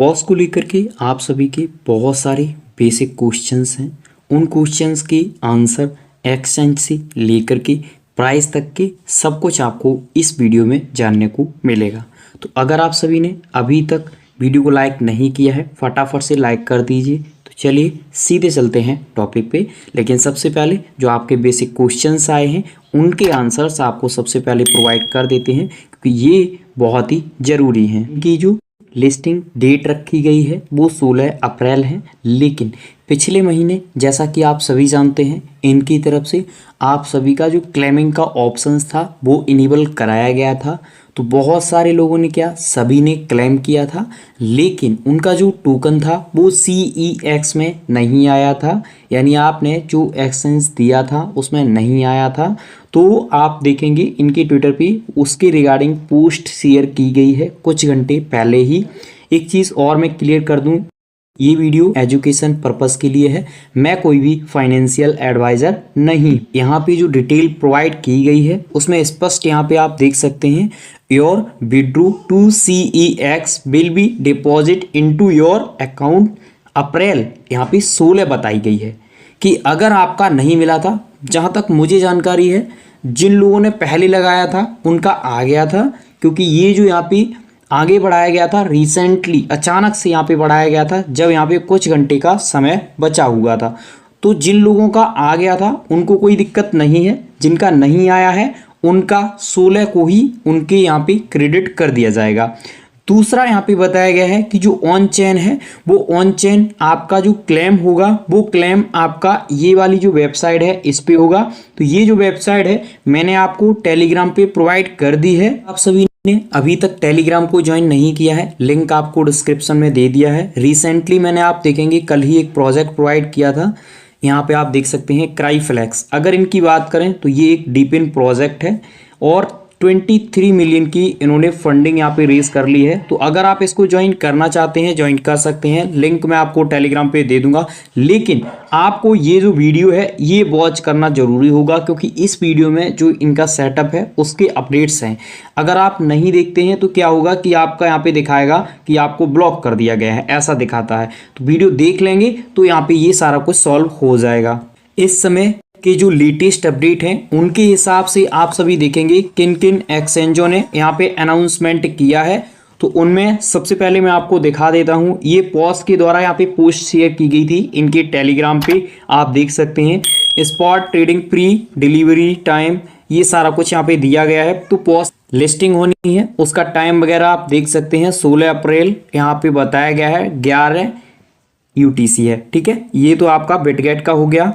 Pause को लेकर के आप सभी के बहुत सारे बेसिक क्वेश्चंस हैं। उन क्वेश्चंस के आंसर एक्सचेंज से लेकर के प्राइस तक के सब कुछ आपको इस वीडियो में जानने को मिलेगा। तो अगर आप सभी ने अभी तक वीडियो को लाइक नहीं किया है, फटाफट से लाइक कर दीजिए। तो चलिए सीधे चलते हैं टॉपिक पे। लेकिन सबसे पहले जो आपके बेसिक क्वेश्चंस आए हैं उनके आंसर्स आपको सबसे पहले प्रोवाइड कर देते हैं, क्योंकि ये बहुत ही ज़रूरी हैं। इनकी जो लिस्टिंग डेट रखी गई है वो 16 अप्रैल है, लेकिन पिछले महीने जैसा कि आप सभी जानते हैं इनकी तरफ से आप सभी का जो क्लेमिंग का ऑप्शंस था वो इनेबल कराया गया था। तो बहुत सारे लोगों ने सभी ने क्लेम किया था, लेकिन उनका जो टोकन था वो CEX में नहीं आया था, यानी आपने जो एक्सचेंज दिया था उसमें नहीं आया था। तो आप देखेंगे इनके ट्विटर पे उसके रिगार्डिंग पोस्ट शेयर की गई है कुछ घंटे पहले ही। एक चीज़ और मैं क्लियर कर दूं, ये वीडियो एजुकेशन पर्पस के लिए है, मैं कोई भी फाइनेंशियल एडवाइज़र नहीं। यहाँ पे जो डिटेल प्रोवाइड की गई है उसमें स्पष्ट यहाँ पे आप देख सकते हैं, your withdraw to CEX will be deposit into your account April, यहाँ पे 16 बताई गई है कि अगर आपका नहीं मिला था, जहाँ तक मुझे जानकारी है जिन लोगों ने पहले लगाया था उनका आ गया था, क्योंकि ये जो यहाँ पे आगे बढ़ाया गया था रिसेंटली अचानक से यहाँ पे बढ़ाया गया था जब यहाँ पे कुछ घंटे का समय बचा हुआ था। तो जिन लोगों का आ गया था उनको कोई दिक्कत नहीं है, जिनका नहीं आया है उनका 16 को ही उनके यहाँ पे क्रेडिट कर दिया जाएगा। दूसरा यहाँ पे बताया गया है कि जो ऑन चेन है वो ऑन चेन आपका जो क्लेम होगा वो क्लेम आपका ये वाली जो वेबसाइट है इस पे होगा। तो ये जो वेबसाइट है मैंने आपको टेलीग्राम पे प्रोवाइड कर दी है। आप सभी ने अभी तक टेलीग्राम को ज्वाइन नहीं किया है, लिंक आपको डिस्क्रिप्शन में दे दिया है। रिसेंटली मैंने आप देखेंगे कल ही एक प्रोजेक्ट प्रोवाइड किया था, यहाँ पे आप देख सकते हैं क्राईफ्लेक्स। अगर इनकी बात करें तो ये एक डीपिन प्रोजेक्ट है और 23 मिलियन की इन्होंने फंडिंग यहाँ पे रेज कर ली है। तो अगर आप इसको ज्वाइन करना चाहते हैं ज्वाइन कर सकते हैं, लिंक मैं आपको टेलीग्राम पे दे दूंगा। लेकिन आपको ये जो वीडियो है ये वॉच करना जरूरी होगा, क्योंकि इस वीडियो में जो इनका सेटअप है उसके अपडेट्स हैं। अगर आप नहीं देखते हैं तो क्या होगा कि आपका यहाँ पे दिखाएगा कि आपको ब्लॉक कर दिया गया है, ऐसा दिखाता है। तो वीडियो देख लेंगे तो यहाँ पे ये सारा कुछ सॉल्व हो जाएगा। इस समय के जो लेटेस्ट अपडेट हैं उनके हिसाब से आप सभी देखेंगे किन किन एक्सचेंजों ने यहाँ पे अनाउंसमेंट किया है। तो उनमें सबसे पहले मैं आपको दिखा देता हूँ, ये पॉज के द्वारा यहाँ पे पोस्ट शेयर की गई थी इनके टेलीग्राम पे, आप देख सकते हैं spot trading pre delivery time ये सारा कुछ यहाँ पे दिया गया है। तो पॉज लिस्टिंग होनी है उसका टाइम वगैरह आप देख सकते हैं 16 अप्रैल यहाँ पे बताया गया है 11 UTC है, ठीक है। ये तो आपका बिटगेट का हो गया।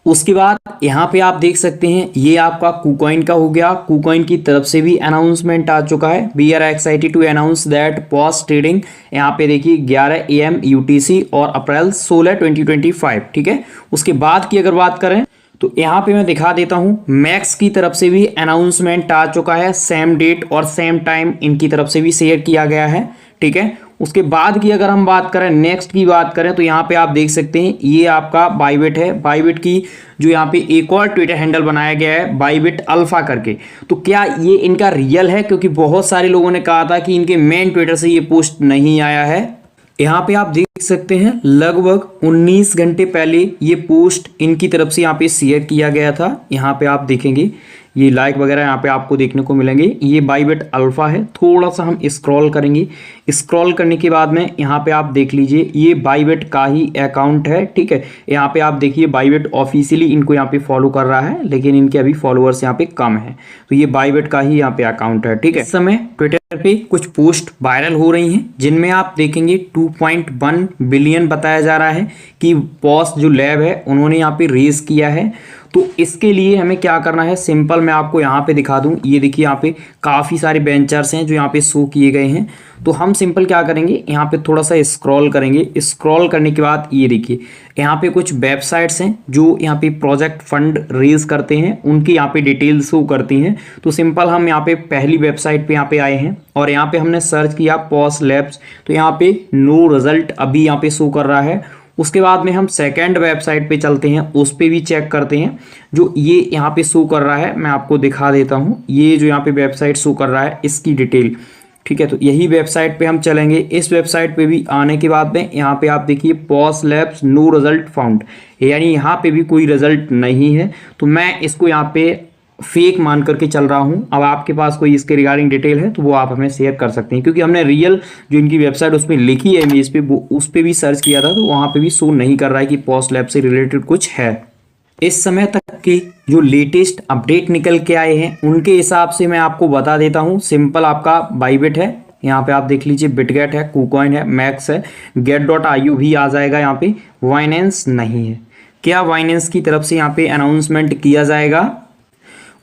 उसके बाद यहाँ पे आप देख सकते हैं ये आपका KuCoin का हो गया। KuCoin की तरफ से भी अनाउंसमेंट आ चुका है, we are excited to announce that Pause trading, यहाँ पे देखिए 11 AM UTC और अप्रैल 16 2025, ठीक है। उसके बाद की अगर बात करें तो यहाँ पे मैं दिखा देता हूँ मैक्स की तरफ से भी अनाउंसमेंट आ चुका है, सेम डेट और सेम टाइम इनकी तरफ से भी शेयर किया गया है, ठीक है। उसके बाद की अगर हम बात करें, नेक्स्ट की बात करें तो यहाँ पे आप देख सकते हैं ये आपका बाइबिट है। बाइबिट की जो यहाँ पे एक और ट्विटर हैंडल बनाया गया है बाइबिट अल्फा करके। तो क्या ये इनका रियल है, क्योंकि बहुत सारे लोगों ने कहा था कि इनके मेन ट्विटर से ये पोस्ट नहीं आया है। यहाँ पे आप देख सकते हैं लगभग 19 घंटे पहले ये पोस्ट इनकी तरफ से यहाँ पे शेयर किया गया था। यहाँ पे आप देखेंगे ये लाइक वगैरह यहाँ पे आपको देखने को मिलेंगे। ये बाइबिट अल्फा है। थोड़ा सा हम स्क्रॉल करेंगे, स्क्रॉल करने के बाद में यहाँ पे आप देख लीजिए ये बाइबिट का ही अकाउंट है, ठीक है। यहाँ पे आप देखिए बाइबिट ऑफिशियली इनको यहाँ पे फॉलो कर रहा है, लेकिन इनके अभी फॉलोअर्स यहाँ पे कम है। तो ये बाइबिट का ही यहाँ पे अकाउंट है, ठीक है। इस समय ट्विटर पे कुछ पोस्ट वायरल हो रही हैं जिनमें आप देखेंगे 2.1 बिलियन बताया जा रहा है कि पॉज जो लैब है उन्होंने यहाँ पे रेज किया है। तो इसके लिए हमें क्या करना है, सिंपल मैं आपको यहाँ पे दिखा दूँ। ये देखिए यहाँ पे काफ़ी सारे वेंचर्स हैं जो यहाँ पे शो किए गए हैं। तो हम सिंपल क्या करेंगे, यहाँ पे थोड़ा सा स्क्रॉल करेंगे। स्क्रॉल करने के बाद ये देखिए यहाँ पे कुछ वेबसाइट्स हैं जो यहाँ पे प्रोजेक्ट फंड रेज करते हैं, उनकी यहाँ पे डिटेल्स शो करती हैं। तो सिंपल हम यहाँ पे पहली वेबसाइट पे यहाँ पे आए हैं और यहाँ पे हमने सर्च किया पॉज लैब्स, तो यहाँ पे नो रिजल्ट अभी यहाँ पे शो कर रहा है। उसके बाद में हम सेकंड वेबसाइट पे चलते हैं, उस पे भी चेक करते हैं जो ये यहाँ पे शो कर रहा है। मैं आपको दिखा देता हूँ, ये जो यहाँ पे वेबसाइट शो कर रहा है इसकी डिटेल ठीक है, तो यही वेबसाइट पे हम चलेंगे। इस वेबसाइट पे भी आने के बाद में यहाँ पे आप देखिए Pause labs no result found, यानी यहाँ पे भी कोई रिजल्ट नहीं है। तो मैं इसको यहाँ पे फेक मान करके चल रहा हूँ। अब आपके पास कोई इसके रिगार्डिंग डिटेल है तो वो आप हमें शेयर कर सकते हैं, क्योंकि हमने रियल जो इनकी वेबसाइट उसमें लिखी है इमेज पे, वो उस पर भी सर्च किया था तो वहाँ पे भी शो नहीं कर रहा है कि पॉस लैब से रिलेटेड कुछ है। इस समय तक के जो लेटेस्ट अपडेट निकल के आए हैं उनके हिसाब से मैं आपको बता देता हूं। सिंपल आपका बाइबिट है, यहाँ पे आप देख लीजिए, बिटगेट है, कुकॉइन है, मैक्स है, get.io भी आ जाएगा यहाँ पे। वाइनेंस नहीं है। क्या वाइनेंस की तरफ से यहाँ पे अनाउंसमेंट किया जाएगा?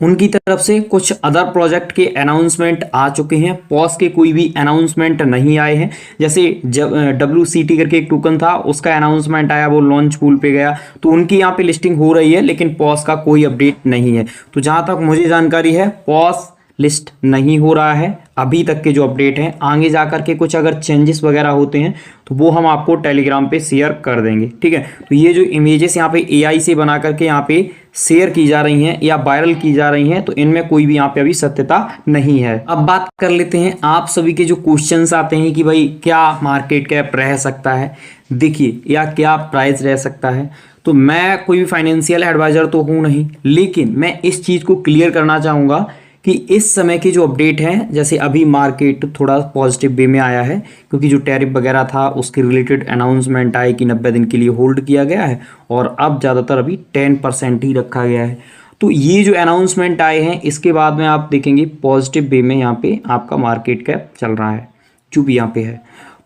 उनकी तरफ से कुछ अदर प्रोजेक्ट के अनाउंसमेंट आ चुके हैं, पॉस के कोई भी अनाउंसमेंट नहीं आए हैं। जैसे WCT करके एक टोकन था, उसका अनाउंसमेंट आया, वो लॉन्च पूल पे गया, तो उनकी यहाँ पे लिस्टिंग हो रही है, लेकिन पॉस का कोई अपडेट नहीं है। तो जहाँ तक मुझे जानकारी है पॉस लिस्ट नहीं हो रहा है अभी तक के जो अपडेट हैं। आगे जाकर के कुछ अगर चेंजेस वगैरह होते हैं तो वो हम आपको टेलीग्राम पे शेयर कर देंगे, ठीक है। तो ये जो इमेजेस यहाँ पे AI से बना करके यहाँ पे शेयर की जा रही हैं या वायरल की जा रही हैं, तो इनमें कोई भी यहाँ पे अभी सत्यता नहीं है। अब बात कर लेते हैं आप सभी के जो क्वेश्चंस आते हैं कि भाई क्या मार्केट कैप रह सकता है, देखिए, या क्या प्राइस रह सकता है। तो मैं कोई भी फाइनेंशियल एडवाइजर तो हूँ नहीं, लेकिन मैं इस चीज़ को क्लियर करना चाहूँगा कि इस समय की जो अपडेट है, जैसे अभी मार्केट थोड़ा पॉजिटिव वे में आया है क्योंकि जो टैरिफ वगैरह था उसके रिलेटेड अनाउंसमेंट आए कि 90 दिन के लिए होल्ड किया गया है और अब ज़्यादातर अभी 10% ही रखा गया है। तो ये जो अनाउंसमेंट आए हैं इसके बाद में आप देखेंगे पॉजिटिव वे में यहाँ पे आपका मार्केट कैप चल रहा है जो भी यहाँ पे है।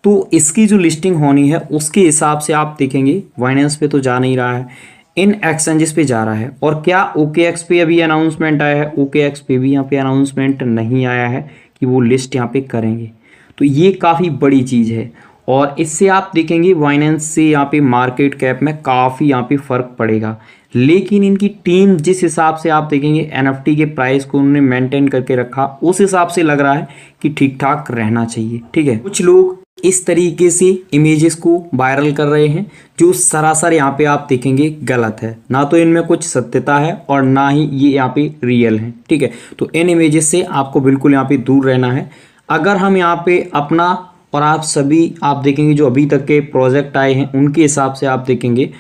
तो इसकी जो लिस्टिंग होनी है उसके हिसाब से आप देखेंगे बाइनेंस पे तो जा नहीं रहा है, इन एक्सचेंजेस पे जा रहा है। और क्या OKX पे अभी अनाउंसमेंट आया है? OKX पे भी यहाँ पे अनाउंसमेंट नहीं आया है कि वो लिस्ट यहाँ पे करेंगे। तो ये काफ़ी बड़ी चीज़ है और इससे आप देखेंगे बाइनेंस से यहाँ पे मार्केट कैप में काफ़ी यहाँ पे फ़र्क पड़ेगा। लेकिन इनकी टीम जिस हिसाब से आप देखेंगे NFT के प्राइस को उन्होंने मेंटेन करके रखा, उस हिसाब से लग रहा है कि ठीक ठाक रहना चाहिए, ठीक है। कुछ लोग इस तरीके से इमेजेस को वायरल कर रहे हैं जो सरासर यहाँ पे आप देखेंगे गलत है, ना तो इनमें कुछ सत्यता है और ना ही ये यहाँ पे रियल है, ठीक है। तो इन इमेजेस से आपको बिल्कुल यहाँ पे दूर रहना है। अगर हम यहाँ पे अपना और आप सभी आप देखेंगे जो अभी तक के प्रोजेक्ट आए हैं उनके हिसाब से आप देखेंगे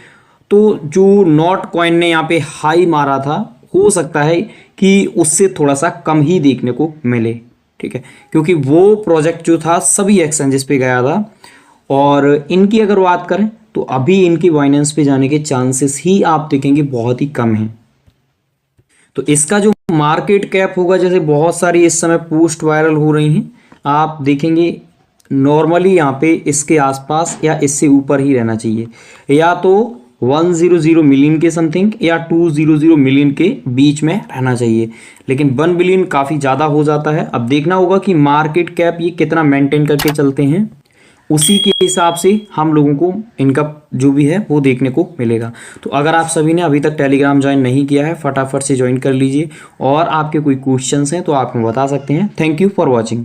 तो जो नॉट कॉइन ने यहाँ पे हाई मारा था, हो सकता है कि उससे थोड़ा सा कम ही देखने को मिले, ठीक है, क्योंकि वो प्रोजेक्ट जो था सभी एक्सचेंजेस पे गया था। और इनकी अगर बात करें तो अभी इनकी बाइनेंस पे जाने के चांसेस ही आप देखेंगे बहुत ही कम हैं। तो इसका जो मार्केट कैप होगा, जैसे बहुत सारी इस समय पोस्ट वायरल हो रही हैं, आप देखेंगे नॉर्मली यहाँ पे इसके आसपास या इससे ऊपर ही रहना चाहिए, या तो 100 मिलियन के समथिंग या 200 मिलियन के बीच में रहना चाहिए। लेकिन 1 बिलियन काफ़ी ज़्यादा हो जाता है। अब देखना होगा कि मार्केट कैप ये कितना मेंटेन करके चलते हैं, उसी के हिसाब से हम लोगों को इनका जो भी है वो देखने को मिलेगा। तो अगर आप सभी ने अभी तक टेलीग्राम ज्वाइन नहीं किया है, फटाफट से ज्वाइन कर लीजिए और आपके कोई क्वेश्चंस हैं तो आप हमें बता सकते हैं। Thank you for watching.